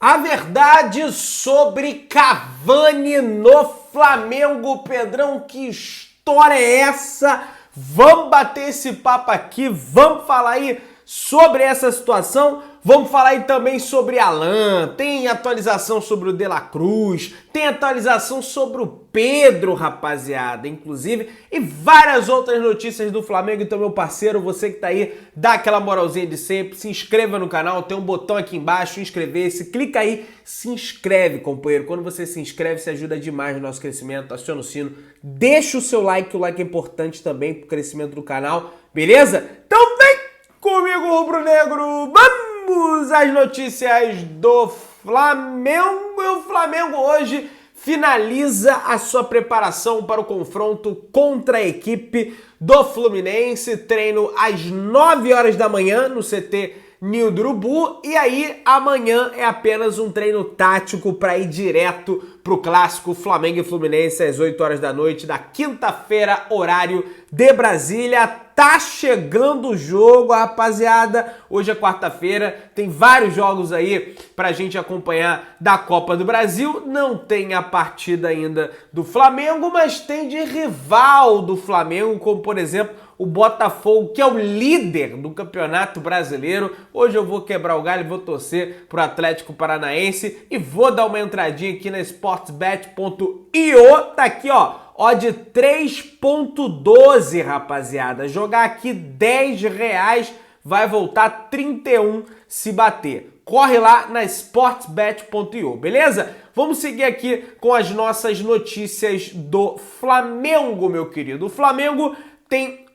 A verdade sobre Cavani no Flamengo, Pedrão, que história é essa? Vamos bater esse papo aqui, vamos falar aí sobre essa situação, vamos falar aí também sobre Alan, tem atualização sobre o De La Cruz, tem atualização sobre o Pedro, rapaziada, inclusive, e várias outras notícias do Flamengo. Então, meu parceiro, você que tá aí, dá aquela moralzinha de sempre, se inscreva no canal, tem um botão aqui embaixo, inscrever-se, clica aí, se inscreve, companheiro. Quando você se inscreve, você ajuda demais no nosso crescimento, aciona o sino, deixa o seu like, o like é importante também pro crescimento do canal, beleza? Então vem comigo, rubro-negro, vamos às notícias do Flamengo. E o Flamengo hoje finaliza a sua preparação para o confronto contra a equipe do Fluminense. Treino às 9 horas da manhã no CT Ninho do Urubu. E aí amanhã é apenas um treino tático para ir direto pro clássico Flamengo e Fluminense às 8 horas da noite da quinta-feira, horário de Brasília. Tá chegando o jogo, rapaziada. Hoje é quarta-feira, tem vários jogos aí pra gente acompanhar da Copa do Brasil. Não tem a partida ainda do Flamengo, mas tem de rival do Flamengo, como por exemplo o Botafogo, que é o líder do Campeonato Brasileiro. Hoje eu vou quebrar o galho, vou torcer pro Atlético Paranaense e vou dar uma entradinha aqui na sportsbet.io. Tá aqui, ó. Odd 3.12, rapaziada. Jogar aqui R$10 vai voltar 31 se bater. Corre lá na sportsbet.io, beleza? Vamos seguir aqui com as nossas notícias do Flamengo, meu querido. O Flamengo tem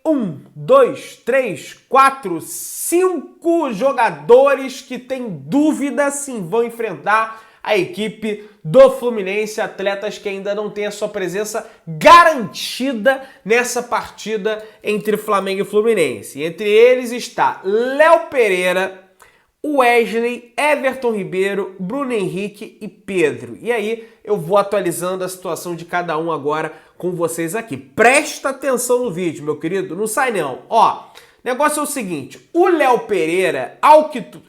5 jogadores que têm dúvida se vão enfrentar a equipe do Fluminense, atletas que ainda não têm a sua presença garantida nessa partida entre Flamengo e Fluminense. Entre eles está Léo Pereira, Wesley, Everton Ribeiro, Bruno Henrique e Pedro. E aí eu vou atualizando a situação de cada um agora com vocês aqui. Presta atenção no vídeo, meu querido, não sai não. Ó, negócio é o seguinte, o Léo Pereira,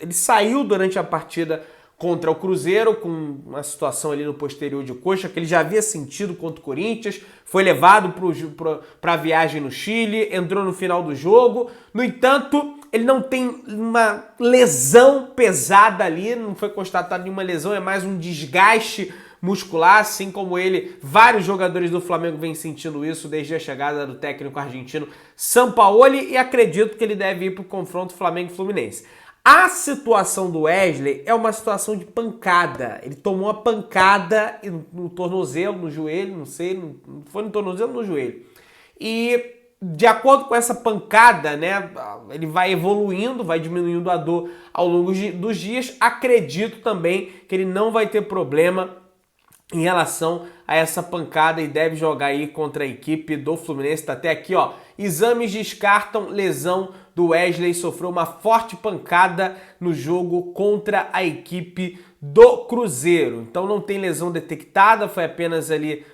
ele saiu durante a partida contra o Cruzeiro, com uma situação ali no posterior de coxa, que ele já havia sentido contra o Corinthians, foi levado para a viagem no Chile, entrou no final do jogo. No entanto, ele não tem uma lesão pesada ali, não foi constatada nenhuma lesão, é mais um desgaste muscular, assim como vários jogadores do Flamengo vêm sentindo isso desde a chegada do técnico argentino Sampaoli, e acredito que ele deve ir para o confronto Flamengo e Fluminense. A situação do Wesley é uma situação de pancada. Ele tomou uma pancada no tornozelo, no joelho, não sei, foi no tornozelo ou no joelho. E de acordo com essa pancada, né, ele vai evoluindo, vai diminuindo a dor ao longo dos dias. Acredito também que ele não vai ter problema em relação a essa pancada e deve jogar aí contra a equipe do Fluminense. Tá até aqui, ó. Exames descartam lesão do Wesley, sofreu uma forte pancada no jogo contra a equipe do Cruzeiro. Então não tem lesão detectada, foi apenas ali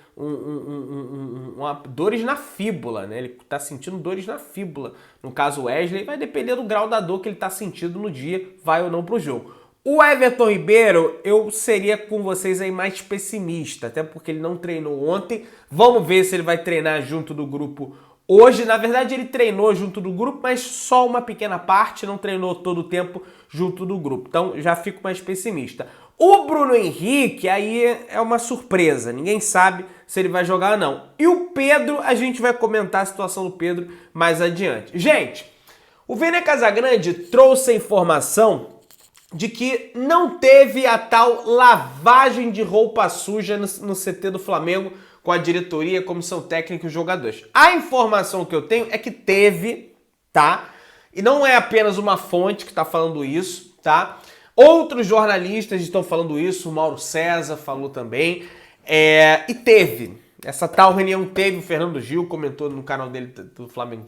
dores na fíbula, né? Ele tá sentindo dores na fíbula. No caso, o Wesley, vai depender do grau da dor que ele tá sentindo no dia, vai ou não pro jogo. O Everton Ribeiro, eu seria com vocês aí mais pessimista, até porque ele não treinou ontem. Vamos ver se ele vai treinar junto do grupo hoje. Na verdade, ele treinou junto do grupo, mas só uma pequena parte, não treinou todo o tempo junto do grupo. Então, já fico mais pessimista. O Bruno Henrique, aí é uma surpresa. Ninguém sabe se ele vai jogar ou não. E o Pedro, a gente vai comentar a situação do Pedro mais adiante. Gente, o Vene Casagrande trouxe a informação de que não teve a tal lavagem de roupa suja no CT do Flamengo com a diretoria, comissão técnica e os jogadores. A informação que eu tenho é que teve, tá? E não é apenas uma fonte que está falando isso, tá? Outros jornalistas estão falando isso, o Mauro César falou também, e teve. Essa tal reunião teve, o Fernando Gil comentou no canal dele do Flamengo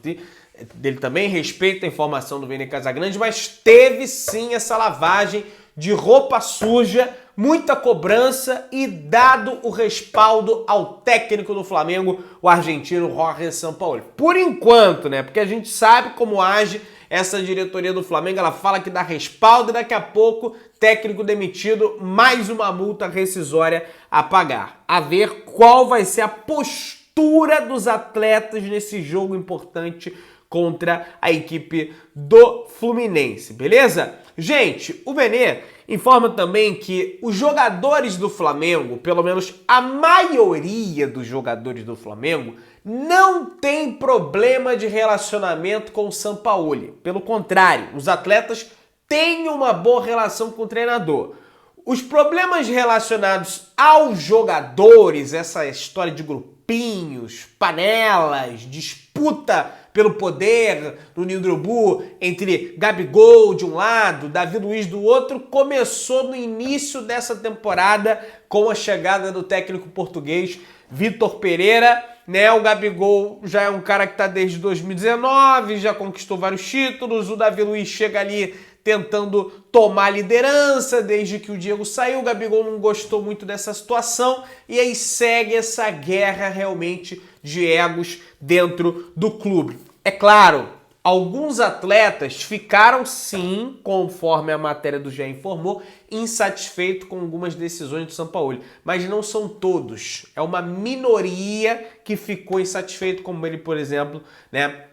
dele também, respeita a informação do Vene Casagrande, mas teve sim essa lavagem de roupa suja, muita cobrança e dado o respaldo ao técnico do Flamengo, o argentino Jorge Sampaoli. Por enquanto, né? Porque a gente sabe como age essa diretoria do Flamengo, ela fala que dá respaldo e daqui a pouco, técnico demitido, mais uma multa rescisória a pagar. A ver qual vai ser a postura dos atletas nesse jogo importante contra a equipe do Fluminense, beleza? Gente, o Benê informa também que os jogadores do Flamengo, pelo menos a maioria dos jogadores do Flamengo, não tem problema de relacionamento com o Sampaoli. Pelo contrário, os atletas têm uma boa relação com o treinador. Os problemas relacionados aos jogadores, essa história de grupinhos, panelas, disputa pelo poder no Ninho do Urubu entre Gabigol de um lado, Davi Luiz do outro, começou no início dessa temporada com a chegada do técnico português Vitor Pereira, né? O Gabigol já é um cara que está desde 2019, já conquistou vários títulos, o Davi Luiz chega ali tentando tomar liderança desde que o Diego saiu, o Gabigol não gostou muito dessa situação e aí segue essa guerra realmente de egos dentro do clube. É claro, alguns atletas ficaram sim, conforme a matéria do GE informou, insatisfeitos com algumas decisões do Sampaoli, mas não são todos. É uma minoria que ficou insatisfeito, como ele, por exemplo, né,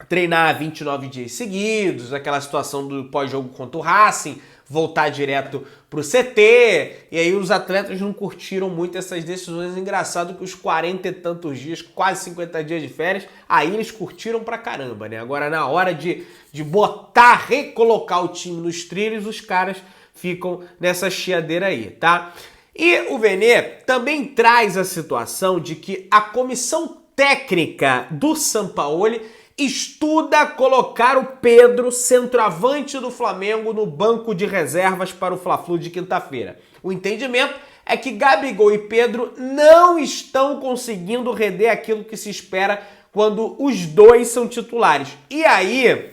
treinar 29 dias seguidos, aquela situação do pós-jogo contra o Racing, voltar direto pro CT, e aí os atletas não curtiram muito essas decisões. Engraçado que os 40 e tantos dias, quase 50 dias de férias, aí eles curtiram pra caramba, né? Agora na hora de botar, recolocar o time nos trilhos, os caras ficam nessa chiadeira aí, tá? E o Benê também traz a situação de que a comissão técnica do Sampaoli estuda colocar o Pedro, centroavante do Flamengo, no banco de reservas para o Fla-Flu de quinta-feira. O entendimento é que Gabigol e Pedro não estão conseguindo render aquilo que se espera quando os dois são titulares. E aí,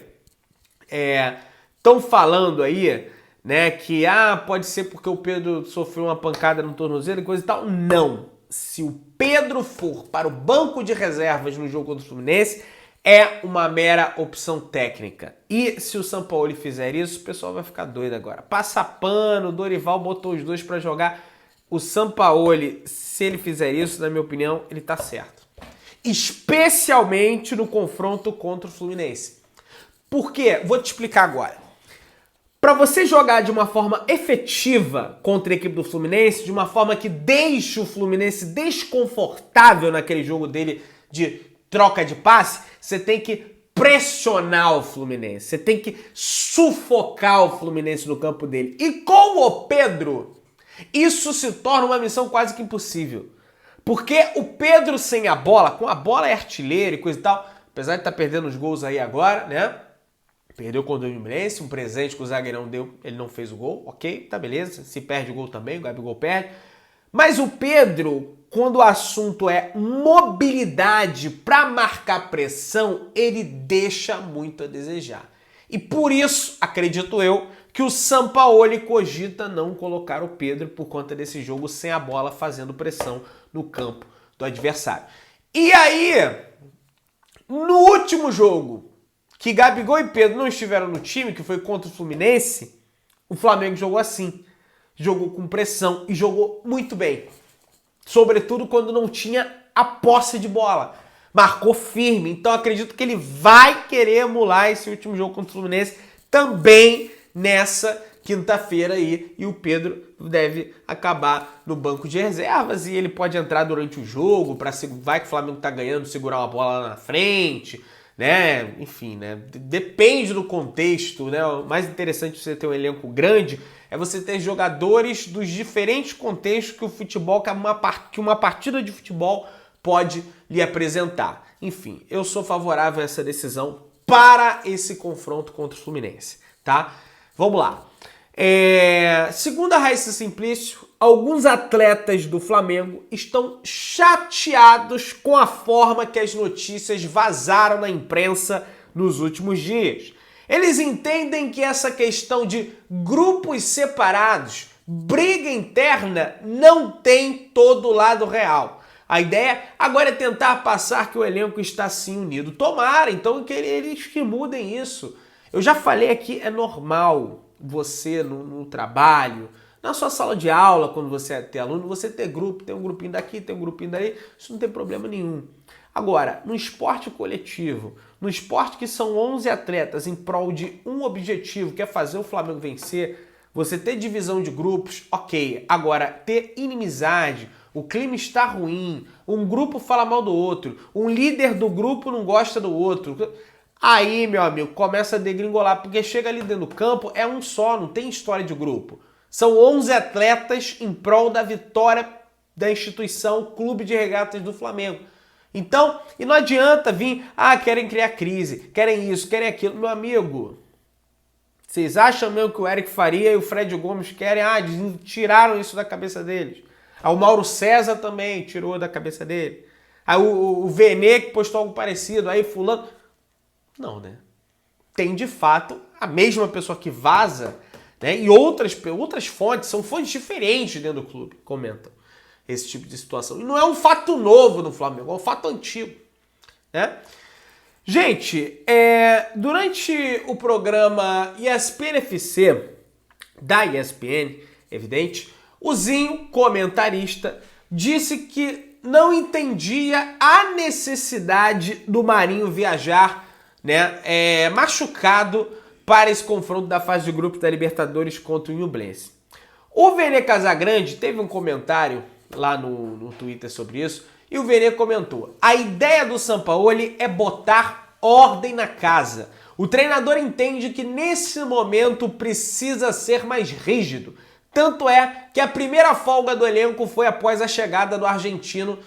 estão falando aí, né, que pode ser porque o Pedro sofreu uma pancada no tornozelo e coisa e tal. Não. Se o Pedro for para o banco de reservas no jogo contra o Fluminense, é uma mera opção técnica. E se o Sampaoli fizer isso, o pessoal vai ficar doido agora. Passa pano, o Dorival botou os dois para jogar. O Sampaoli, se ele fizer isso, na minha opinião, ele tá certo. Especialmente no confronto contra o Fluminense. Por quê? Vou te explicar agora. Para você jogar de uma forma efetiva contra a equipe do Fluminense, de uma forma que deixe o Fluminense desconfortável naquele jogo dele de troca de passe, você tem que pressionar o Fluminense, você tem que sufocar o Fluminense no campo dele. E com o Pedro, isso se torna uma missão quase que impossível. Porque o Pedro sem a bola, com a bola é artilheiro e coisa e tal, apesar de estar perdendo os gols aí agora, né? Perdeu contra o Fluminense, um presente que o zagueirão deu, ele não fez o gol, ok, tá beleza. Se perde o gol também, o Gabigol perde. Mas o Pedro, quando o assunto é mobilidade para marcar pressão, ele deixa muito a desejar. E por isso, acredito eu, que o Sampaoli cogita não colocar o Pedro por conta desse jogo sem a bola, fazendo pressão no campo do adversário. E aí, no último jogo, que Gabigol e Pedro não estiveram no time, que foi contra o Fluminense, o Flamengo jogou assim. Jogou com pressão e jogou muito bem. Sobretudo quando não tinha a posse de bola. Marcou firme. Então acredito que ele vai querer emular esse último jogo contra o Fluminense também nessa quinta-feira aí. E o Pedro deve acabar no banco de reservas e ele pode entrar durante o jogo, vai que o Flamengo tá ganhando, segurar uma bola lá na frente, né? Enfim, né? Depende do contexto, né? O mais interessante de você ter um elenco grande é você ter jogadores dos diferentes contextos que o futebol, que uma partida de futebol pode lhe apresentar. Enfim, eu sou favorável a essa decisão para esse confronto contra o Fluminense, tá? Vamos lá. Segundo a Raíssa Simplício, alguns atletas do Flamengo estão chateados com a forma que as notícias vazaram na imprensa nos últimos dias. Eles entendem que essa questão de grupos separados, briga interna, não tem todo o lado real. A ideia agora é tentar passar que o elenco está sim unido. Tomara, então, que eles que mudem isso. Eu já falei aqui, é normal você no trabalho, na sua sala de aula, quando você é ter aluno, você ter grupo, tem um grupinho daqui, tem um grupinho dali, isso não tem problema nenhum. Agora, no esporte coletivo, no esporte que são 11 atletas em prol de um objetivo, que é fazer o Flamengo vencer, você ter divisão de grupos, ok. Agora, ter inimizade, o clima está ruim, um grupo fala mal do outro, um líder do grupo não gosta do outro. Aí, meu amigo, começa a degringolar, porque chega ali dentro do campo, é um só, não tem história de grupo. São 11 atletas em prol da vitória da instituição Clube de Regatas do Flamengo. Então, e não adianta vir, querem criar crise, querem isso, querem aquilo. Meu amigo, vocês acham mesmo que o Eric Faria e o Fred Gomes querem? Tiraram isso da cabeça deles. O Mauro César também tirou da cabeça dele. Aí o Vene que postou algo parecido, aí fulano... Não, né? Tem de fato a mesma pessoa que vaza, né? E outras fontes, são fontes diferentes dentro do clube, comentam esse tipo de situação. E não é um fato novo no Flamengo, é um fato antigo, né? Gente, durante o programa ESPN FC, da ESPN, evidente, o Zinho, comentarista, disse que não entendia a necessidade do Marinho viajar, né, machucado para esse confronto da fase de grupos da Libertadores contra o Nublense. O Vene Casagrande teve um comentário lá no Twitter sobre isso, e o Vene comentou: a ideia do Sampaoli é botar ordem na casa. O treinador entende que nesse momento precisa ser mais rígido. Tanto é que a primeira folga do elenco foi após a chegada do argentino.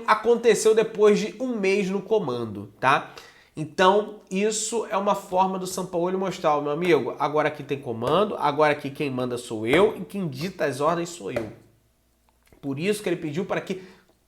Aconteceu depois de um mês no comando, tá? Então, isso é uma forma do Sampaoli mostrar, meu amigo, agora aqui tem comando, agora aqui quem manda sou eu e quem dita as ordens sou eu. Por isso que ele pediu para que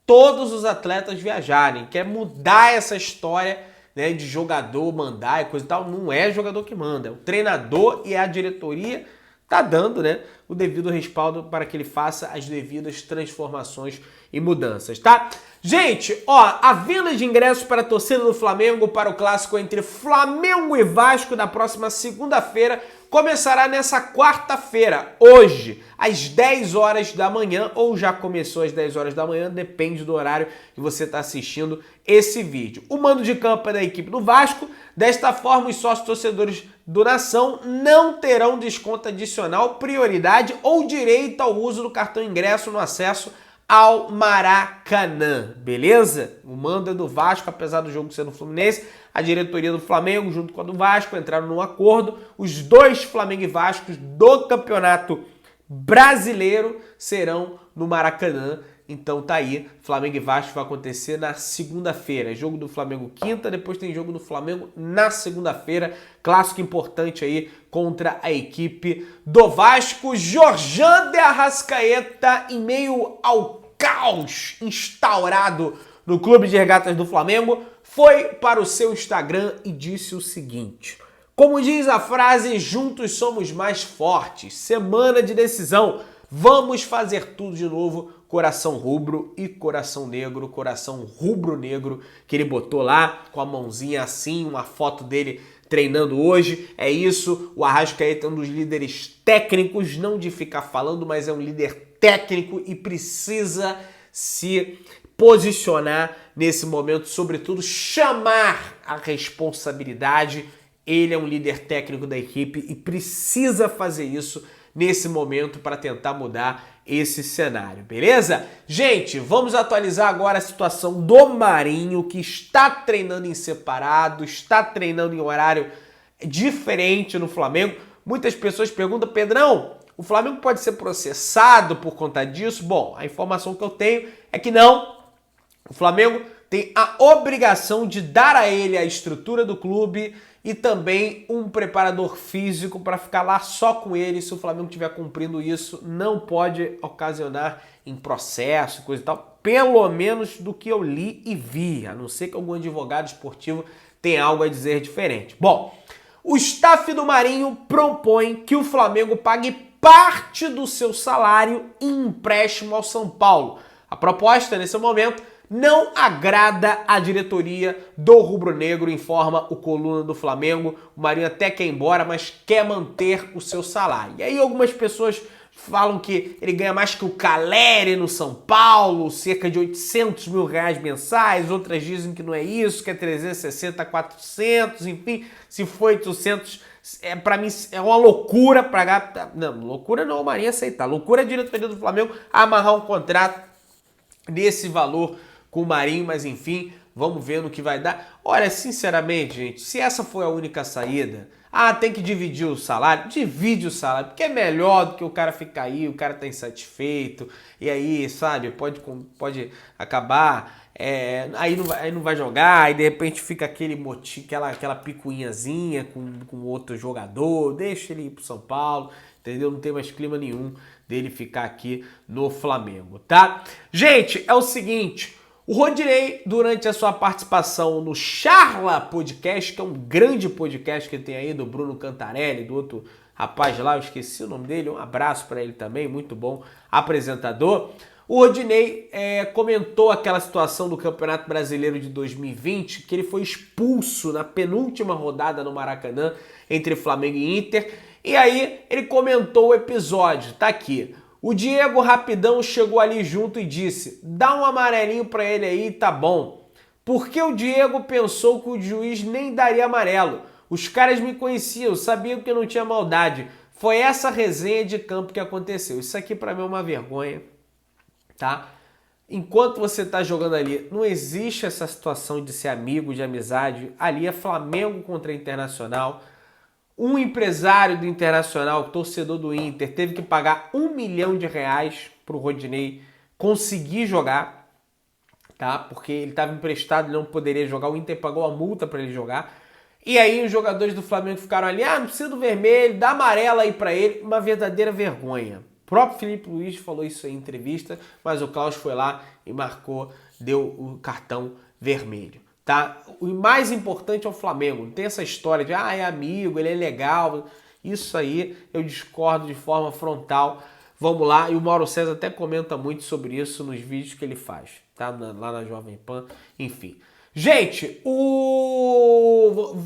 todos os atletas viajarem, quer mudar essa história, né, de jogador mandar e coisa e tal. Não é jogador que manda, é o treinador e a diretoria tá dando, né, o devido respaldo para que ele faça as devidas transformações e mudanças, tá? Gente, a venda de ingressos para a torcida do Flamengo para o clássico entre Flamengo e Vasco da próxima segunda-feira começará nessa quarta-feira, hoje, às 10 horas da manhã, ou já começou às 10 horas da manhã, depende do horário que você está assistindo esse vídeo. O mando de campo é da equipe do Vasco. Desta forma, os sócios torcedores do Nação não terão desconto adicional, prioridade ou direito ao uso do cartão ingresso no acesso ao Maracanã, beleza? O mando é do Vasco, apesar do jogo ser no Fluminense. A diretoria do Flamengo, junto com a do Vasco, entraram num acordo. Os dois Flamengo e Vascos do Campeonato Brasileiro serão no Maracanã. Então tá aí, Flamengo e Vasco vai acontecer na segunda-feira. Jogo do Flamengo quinta, depois tem jogo do Flamengo na segunda-feira. Clássico importante aí contra a equipe do Vasco. Jorjan de Arrascaeta, em meio ao caos instaurado no Clube de Regatas do Flamengo, foi para o seu Instagram e disse o seguinte: como diz a frase, juntos somos mais fortes. Semana de decisão. Vamos fazer tudo de novo. Coração rubro e coração negro, coração rubro-negro, que ele botou lá com a mãozinha assim, uma foto dele treinando hoje. É isso, o Arrascaeta é um dos líderes técnicos, não de ficar falando, mas é um líder técnico e precisa se posicionar nesse momento, sobretudo chamar a responsabilidade. Ele é um líder técnico da equipe e precisa fazer isso nesse momento para tentar mudar esse cenário, beleza? Gente, vamos atualizar agora a situação do Marinho, que está treinando em separado, está treinando em horário diferente no Flamengo. Muitas pessoas perguntam: Pedrão, o Flamengo pode ser processado por conta disso? Bom, a informação que eu tenho é que não. O Flamengo tem a obrigação de dar a ele a estrutura do clube e também um preparador físico para ficar lá só com ele. Se o Flamengo estiver cumprindo isso, não pode ocasionar em processo, coisa e tal, pelo menos do que eu li e vi, a não ser que algum advogado esportivo tenha algo a dizer diferente. Bom, o staff do Marinho propõe que o Flamengo pague parte do seu salário em empréstimo ao São Paulo. A proposta, nesse momento, não agrada a diretoria do rubro-negro, informa o Coluna do Flamengo. O Marinho até quer ir embora, mas quer manter o seu salário. E aí algumas pessoas falam que ele ganha mais que o Caleri no São Paulo, cerca de 800 mil reais mensais. Outras dizem que não é isso, que é 360, 400, enfim. Se for 800, pra mim é uma loucura pagar. Não, loucura não, o Marinho aceitar. Loucura é a diretoria do Flamengo amarrar um contrato nesse valor com o Marinho, mas enfim, vamos ver no que vai dar. Olha, sinceramente, gente, se essa foi a única saída, tem que dividir o salário, divide o salário, porque é melhor do que o cara ficar aí, o cara tá insatisfeito, e aí, sabe, pode acabar, aí não vai jogar, aí de repente fica aquele motim, aquela picuinhazinha com outro jogador, deixa ele ir pro São Paulo, entendeu? Não tem mais clima nenhum dele ficar aqui no Flamengo, tá? Gente, é o seguinte, o Rodinei, durante a sua participação no Charla Podcast, que é um grande podcast que tem aí do Bruno Cantarelli, do outro rapaz lá, eu esqueci o nome dele, um abraço para ele também, muito bom apresentador. O Rodinei comentou aquela situação do Campeonato Brasileiro de 2020, que ele foi expulso na penúltima rodada no Maracanã entre Flamengo e Inter, e aí ele comentou o episódio, tá aqui. O Diego rapidão chegou ali junto e disse, dá um amarelinho pra ele aí, tá bom. Porque o Diego pensou que o juiz nem daria amarelo. Os caras me conheciam, sabiam que eu não tinha maldade. Foi essa resenha de campo que aconteceu. Isso aqui pra mim é uma vergonha, tá? Enquanto você tá jogando ali, não existe essa situação de ser amigo, de amizade. Ali é Flamengo contra Internacional. Um empresário do Internacional, torcedor do Inter, teve que pagar R$1 milhão para o Rodinei conseguir jogar, tá? Porque ele estava emprestado e não poderia jogar. O Inter pagou a multa para ele jogar. E aí os jogadores do Flamengo ficaram ali, não precisa do vermelho, dá amarela aí para ele. Uma verdadeira vergonha. O próprio Felipe Luiz falou isso aí em entrevista, mas o Klaus foi lá e marcou, deu o cartão vermelho. Tá? O mais importante é o Flamengo. Não tem essa história de é amigo, ele é legal. Isso aí eu discordo de forma frontal. Vamos lá. E o Mauro César até comenta muito sobre isso nos vídeos que ele faz, tá? Lá na Jovem Pan. Enfim. Gente,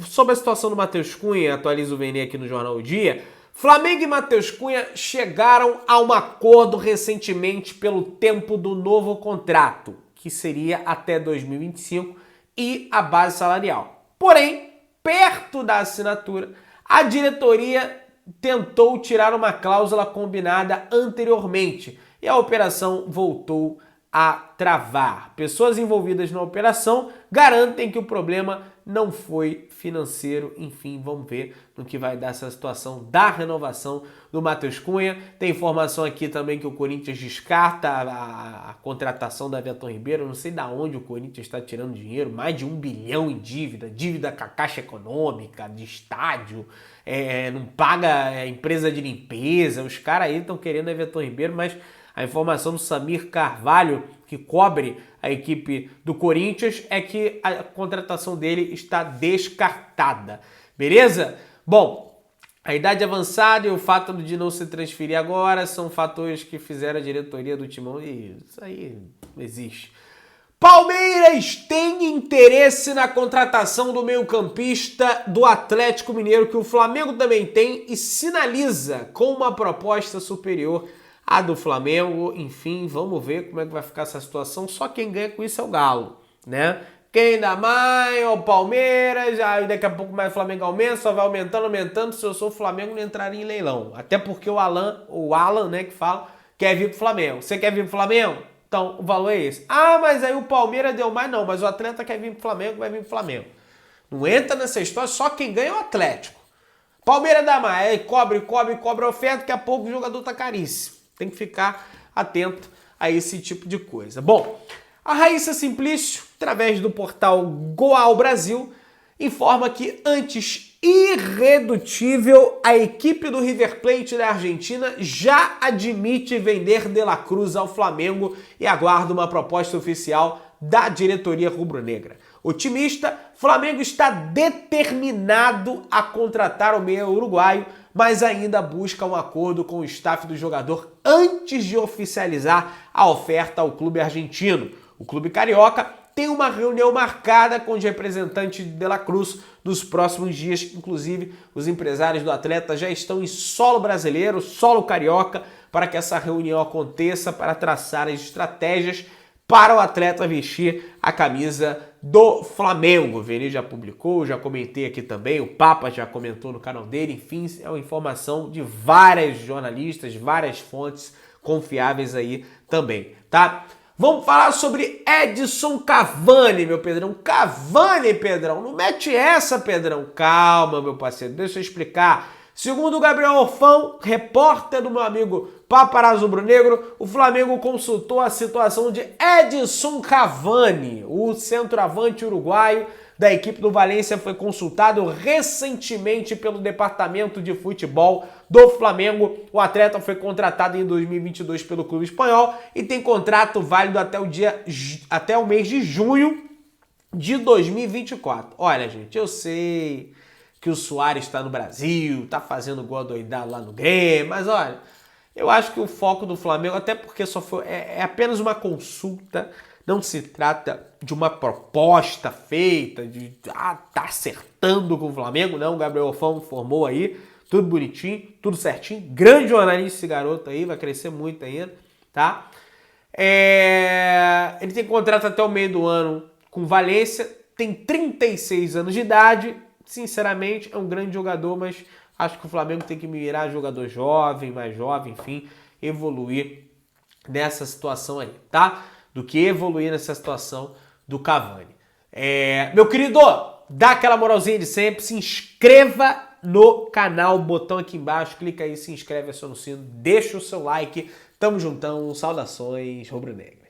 sobre a situação do Matheus Cunha, atualiza o Vene aqui no Jornal O Dia. Flamengo e Matheus Cunha chegaram a um acordo recentemente pelo tempo do novo contrato, que seria até 2025. E a base salarial. Porém, perto da assinatura, a diretoria tentou tirar uma cláusula combinada anteriormente e a operação voltou a travar. Pessoas envolvidas na operação garantem que o problema não foi financeiro. Enfim, vamos ver no que vai dar essa situação da renovação do Matheus Cunha. Tem informação aqui também que o Corinthians descarta a contratação da Everton Ribeiro. Não sei de onde o Corinthians está tirando dinheiro, mais de 1 bilhão em dívida com a Caixa Econômica, de estádio, não paga empresa de limpeza. Os caras aí estão querendo Everton Ribeiro, mas a informação do Samir Carvalho, que cobre a equipe do Corinthians, é que a contratação dele está descartada. Beleza? Bom, a idade avançada e o fato de não se transferir agora são fatores que fizeram a diretoria do Timão. E isso aí não existe. Palmeiras tem interesse na contratação do meio-campista do Atlético Mineiro, que o Flamengo também tem, e sinaliza com uma proposta superior a do Flamengo. Enfim, vamos ver como é que vai ficar essa situação. Só quem ganha com isso é o Galo, né? Quem dá mais é o Palmeiras, aí daqui a pouco mais o Flamengo aumenta, só vai aumentando. Se eu sou o Flamengo, não entraria em leilão. Até porque o Alan, né, que fala, quer vir pro Flamengo. Você quer vir pro Flamengo? Então, o valor é esse. Mas aí o Palmeiras deu mais, não. Mas o atleta quer vir pro Flamengo, vai vir pro Flamengo. Não entra nessa história, só quem ganha é o Atlético. Palmeiras dá mais, aí cobre a oferta, daqui a pouco o jogador tá caríssimo. Tem que ficar atento a esse tipo de coisa. Bom, a Raíssa Simplício, através do portal Goal Brasil, informa que antes irredutível, a equipe do River Plate da Argentina já admite vender De La Cruz ao Flamengo e aguarda uma proposta oficial da diretoria rubro-negra. Otimista, Flamengo está determinado a contratar o meia uruguaio, mas ainda busca um acordo com o staff do jogador antes de oficializar a oferta ao clube argentino. O clube carioca tem uma reunião marcada com os representantes de De La Cruz nos próximos dias. Inclusive, os empresários do atleta já estão em solo brasileiro, solo carioca, para que essa reunião aconteça, para traçar as estratégias para o atleta vestir a camisa do Flamengo. O Vini já publicou, já comentei aqui também, o Papa já comentou no canal dele, enfim, é uma informação de vários jornalistas, várias fontes confiáveis aí também, tá? Vamos falar sobre Edson Cavani, meu Pedrão. Cavani, Pedrão, não mete essa, Pedrão. Calma, meu parceiro, deixa eu explicar. Segundo o Gabriel Orfão, repórter do meu amigo Paparazzo Rubro-Negro, o Flamengo consultou a situação de Edson Cavani, o centroavante uruguaio da equipe do Valência, foi consultado recentemente pelo departamento de futebol do Flamengo. O atleta foi contratado em 2022 pelo clube espanhol e tem contrato válido até o mês de junho de 2024. Olha, gente, eu sei que o Suárez está no Brasil, tá fazendo gol adoidado lá no Grêmio, mas olha, eu acho que o foco do Flamengo, até porque é apenas uma consulta, não se trata de uma proposta feita, de tá acertando com o Flamengo, não, o Gabriel Orfão formou aí, tudo bonitinho, tudo certinho, grande jornalista esse garoto aí, vai crescer muito ainda, tá? Ele tem contrato até o meio do ano com Valência, tem 36 anos de idade, sinceramente é um grande jogador, mas acho que o Flamengo tem que mirar jogador jovem, mais jovem, enfim, evoluir nessa situação aí, tá? Do que evoluir nessa situação do Cavani. Meu querido, dá aquela moralzinha de sempre, se inscreva no canal, botão aqui embaixo, clica aí, se inscreve, aciona o sino, deixa o seu like, tamo juntão, saudações rubro-negras.